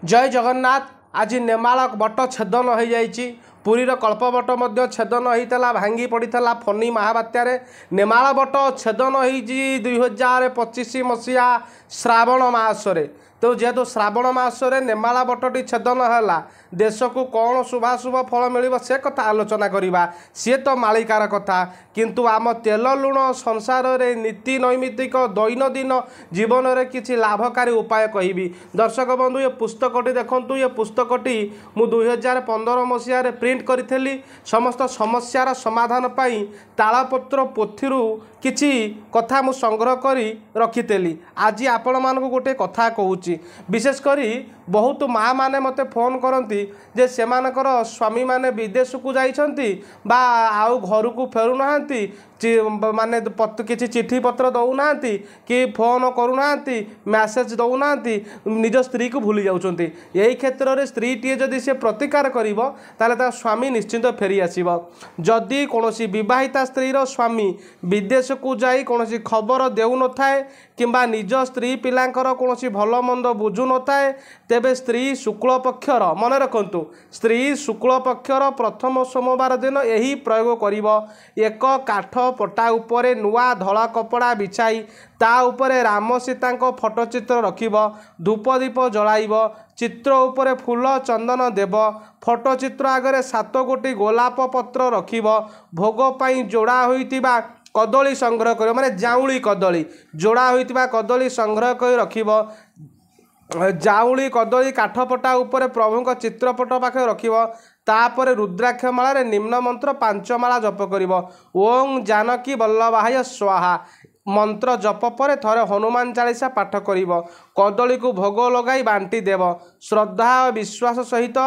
जय जगन्नाथ। आज नेमाल बट छेदन हो जाइए। पुरीर कल्पबट छेदन होता भांगी पड़ा फनी महाबात्यार। नेमाल बट छेदन हो 2025 मसीहा श्रावण मासरे। तो जेहेतु श्रावण मासरे नेमाल बटटी छेदन है देश को कौन शुभाशुभ फल मिल से कथा आलोचना करवा सी तो मालिकार कथा। किंतु आम तेल लुण संसार रे नीति नैमित्तिक दैनंदिन जीवन में किसी लाभकारी उपाय कहबी। दर्शक बंधु ये पुस्तकटी देखंतु। ये पुस्तकटी मु 2015 मसीह प्रिंट करी समस्त समस्यार समाधान पाई तालपत्र पोथी किछि कथा मु संग्रह करी रखी। आज आपण मानक गोटे कथा कहूँ। विशेष करी बहुत माँ माने मते फोन करती जे सेमानकर स्वामी माने विदेश को जाइछंती बा आउ घर को फेरु नाहंती माने किसी चिठी पत्र दौना कि फोन करूना मैसेज दौना निज स्त्री को भूली जाउछंती। यही क्षेत्र में स्त्री टी जदि से प्रतिकार करिवो ताले ता स्वामी निश्चिंत फेरी आसीबो। जदि कोनोसी विवाहिता स्त्रीर स्वामी विदेश को जाई कोनोसी खबर देउ न थाए किंबा निज स्त्री पिलांकर कोनोसी भल मंद बुझु न थाए तेबे स्त्री शुक्ल पक्षर मन रखंतु स्त्री शुक्ल पक्षर प्रथम सोमवार दिन यही प्रयोग करिवो। एक काठ पटा उपरे नुआ धला कपड़ा बिछाई ता उपरे राम सीता फोटोचित्र रखिब। धूप दीप जलाइब। चित्र उपरे फूल चंदन देव। फोटोचित्र आगे 7 गोटी गोलाप पत्र रखिब। भोग पाई जोड़ा होइतिबा कदली संग्रह कर माने जाउली कदली जोड़ा होइतिबा कदली संग्रह कर रखिब। जाउली कदली काठपटा उपरे प्रभु चित्रपट पाखे रखिब। तापर रुद्राक्ष माला निम्न मंत्र 5 माला जप करिब। ओं जानकी वल्लभाय स्वाहा मंत्र जप पर थरे हनुमान चालीसा पाठ करिब। कदली को भोग लगाई बांटी देव। श्रद्धा और विश्वास सहित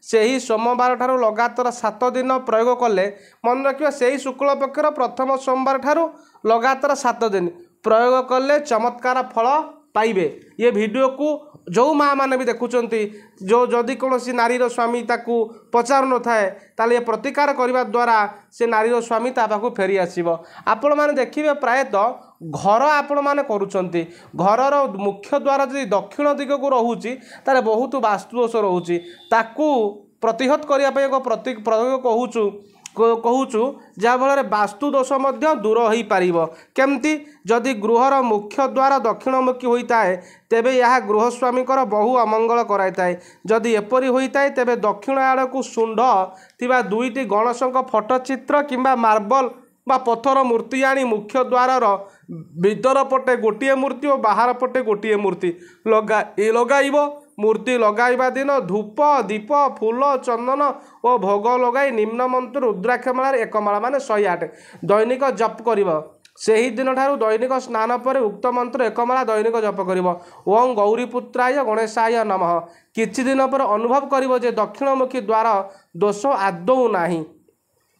सही सोमवार ठारू लगातार 7 दिन प्रयोग कले मन रखिबा सही शुक्ल पक्षर प्रथम सोमवार ठारू लगातार 7 दिन प्रयोग कले चमत्कार फल पाइबे। ये वीडियो को जो माँ मैंने भी देखुंती जो जदि कौन नारीर स्वामी ताकू पचार न थाए ताले ये प्रतिकार करने द्वारा से नारीर स्वामी ता पाखु फेरी आसीबो। आपण माने देखिबे प्रायतः घर आपण माने करूछंती घरर मुख्य द्वार जदि दक्षिण दिग को रहुची तारे बहुत वास्तुदोष रहुची ताकू प्रतिहत करिया पे एक प्रयोग कहूचु जहाँफल वास्तुदोष दूर हो पार। केमती जदि गृहर मुख्य द्वार दक्षिणमुखी होता है तेबे यह गृहस्वामी बहु अमंगल कराए। जदि एपरी होता है तेबे दक्षिण आड़ को शुंड थिबा 2टी गणेशों फोटोचित्र किंबा मार्बल बा पत्थर मूर्ति आनी मुख्य द्वार भीतर पटे गोटे मूर्ति और बाहर पटे गोटे मूर्ति लगाइब। मूर्ति लगाइबा दिन धूप दीप फूल चंदन और भोग लगाई निम्न मंत्र रुद्राक्ष माला 1 माला माने 108 दैनिक जप करिब। सेही दिन ठारू दैनिक स्नान पर उक्त मंत्र 1 माला दैनिक जप करिब। ओं गौरीपुत्राय गणेशाय नमः। किछि दिन पर अनुभव करिब जे दक्षिणमुखी द्वार दोष आदौ नाही।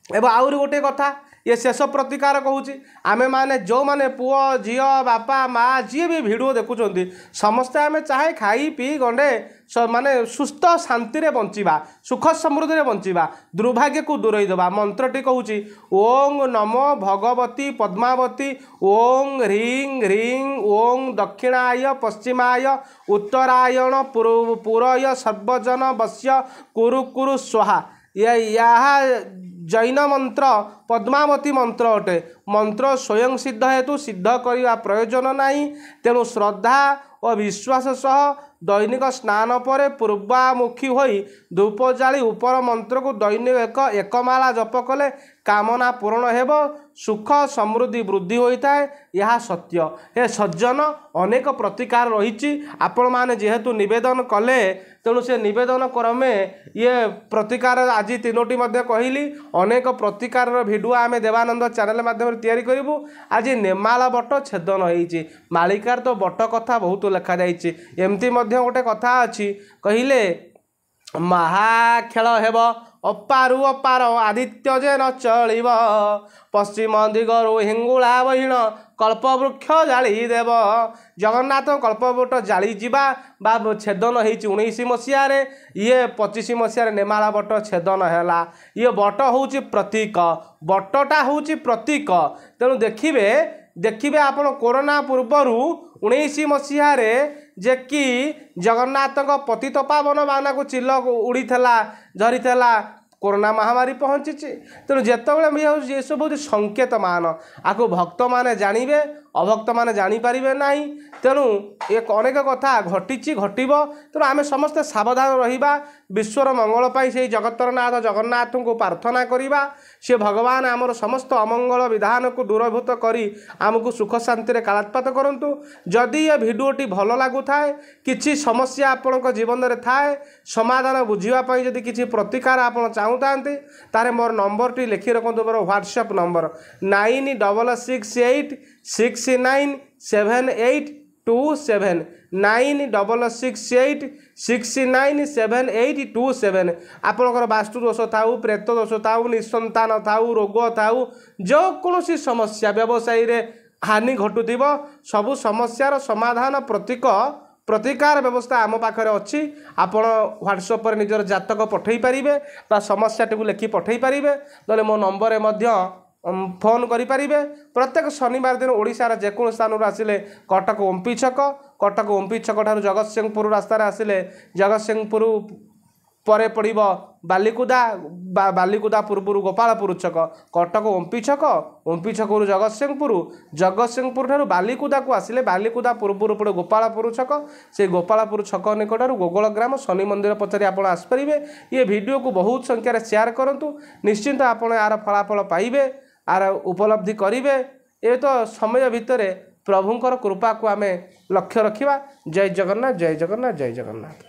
एवं आउरी गोटे कथा ये शेष प्रतिकार कहूँ आमे माने जो माने पुओ झील बापा माँ जी भी वीडियो देखुं समस्ते आमे चाहे खाई पी गंडे माने सुस्थ शांति रे बंचिबा सुख समृद्धि रे बंचिबा दुर्भाग्य को दूरई देबा। मंत्रटी कहूँ ओं नमो भगवती पद्मावती ओं ह्रीं ह्रीं ओं दक्षिणाय पश्चिमाय उत्तरायण पुरय सर्वजन वश्य कुरु कुरु स्वाहा। यह जैन मंत्र पद्मावती मंत्र अटे। मंत्र स्वयं सिद्ध हेतु सिद्ध करने प्रयोजन नहीं। तेणु श्रद्धा और विश्वास सह दैनिक स्नान पर पूर्वामुखी होई धूप जाली उपर मंत्र को दैनिक 1 माला जप कले कामना पूर्ण हेब सुख समृद्धि वृद्धि होता है। यह सत्य हे सज्जन अनेक प्रतिकार रही आपण माने जेहेतु निवेदन कले तेणु से निवेदन क्रमे ये प्रतिकार आज 3टी मध्य कहली अनेक प्रतिकार भिडियो आम देवानंद चैनल माध्यम तैयारी करूँ। आज नेमाल बट छेदन होती मालिकार तो बट कथा बहुत लिखा जाइए। एमती गोटे कथा अच्छी कहले महाखेल हेब अपारु अपार आदित्य जे न चलिब पश्चिम दिगरु हिंगुला बहिण कल्पवृक्ष जाली देव। जगन्नाथ कल्पवृक्ष जाली जीवा बा छेदन होती 19 मसीह ये 25 मसीह नेमाल बट छेदन है। ये बट हूँ प्रतीक बटटा हूँ प्रतीक। तेणु देखिए देखिए आपण कोरोना पूर्वर 19 मसीह जे कि जगन्नाथ पतित पावन बाना को चिल उड़ी झरीला कोरोना महामारी पहुँची। तेणु जितेबाला ये सब हूँ संकेत मान आपको भक्त मैंने जानवे अभक्त मैंने जानीपारे ना। तेणु ये अनेक कथा घटी घटव। तेणु आम समस्ते सावधान रहिबा विश्वर मंगल से जगतर नाथ जगन्नाथ को प्रार्थना करवा। से भगवान आमर समस्त अमंगल विधान को दूरभूत करी आमको सुख शांति कालात्पात करंतु। जदि ये भिडियोटी भल लगु थाए किसी समस्या आपण जीवन में थाए समाधान बुझापी जदि किसी प्रतिकार आप चाहूँ तारे मोर नंबर टी लिखि रखु मोर व्हाट्सएप नंबर 9668697827 9668697827। आपणकर वास्तु दोष थाऊ प्रेत दोष थाऊ निसंतान थाऊ रोग थाऊ जो कौन समस्या व्यवसाय रे हानि घटुथिब सबु समस्यार समाधान प्रतिकार व्यवस्था आम पाखे अच्छी। आपण व्हाट्सएप पर निजर जातक पठै पारिबे बा समस्याटी लिखि पठै पारिबे नले मो नंबर रे फोन करें। प्रत्येक शनिवार दिन ओडिशार जेको स्थान आसिले कटक ओम्पी छक ठार जगतसिंहपुर रास्तार आसिले जगतसिंहपुर पर पड़ो बालिकुदा पूर्व गोपालपुर छक कटक ओम्पी छक जगतसिंहपुर ठार बालिकुदा को आसिले बालिकुदा पूर्व पड़े गोपालपुर छक से गोपालपुर छक निकटर गोगोल ग्राम शनि मंदिर पचारि आप आसपारे। ये वीडियो को बहुत संख्यार शेयर करूँ निश्चिंत आप यार फलाफल पाइबे आर उपलब्धि करेंगे। ये तो समय भितर प्रभुंकर कृपा को आम लक्ष्य रखा। जय जगन्नाथ जय जगन्नाथ जय जगन्नाथ।